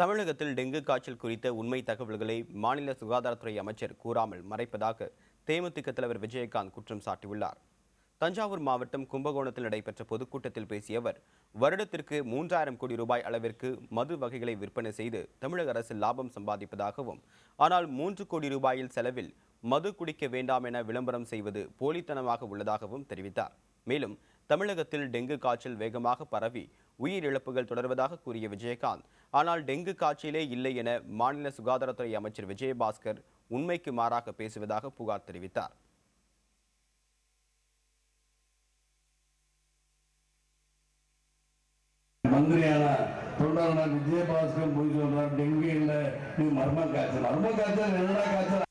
தமிழகத்தில் டெங்கு காய்ச்சல் குறித்த உண்மை தகவல்களை மாநில சுகாதாரத்துறை அமைச்சர் கூறாமல் மறைப்பதாக தேமுதிக தலைவர் விஜயகாந்த் குற்றம் சாட்டியுள்ளார். தஞ்சாவூர் மாவட்டம் கும்பகோணத்தில் நடைபெற்ற பொதுக்கூட்டத்தில் பேசிய அவர், வருடத்திற்கு 3000 கோடி ரூபாய் அளவிற்கு மது வகைகளை விற்பனை செய்து தமிழக அரசு லாபம் சம்பாதிப்பதாகவும், ஆனால் 3 கோடி ரூபாயில் செலவில் மது குடிக்க வேண்டாம் என விளம்பரம் செய்வது போலித்தனமாக உள்ளதாகவும் தெரிவித்தார். மேலும் தமிழகத்தில் டெங்கு காய்ச்சல் வேகமாக பரவி உயிரிழப்புகள் தொடர்வதாக கூறிய விஜயகாந்த், ஆனால் டெங்கு காய்ச்சலே இல்லை என மாநில சுகாதாரத்துறை அமைச்சர் விஜயபாஸ்கர் உண்மைக்கு மாறாக பேசுவதாக புகார் தெரிவித்தார். மந்திரியான தொண்டர் விஜயபாஸ்கர் போய் சொல்றார், டெங்கு இல்லை, மர்ம காய்ச்சல் என்னடா காய்ச்சல்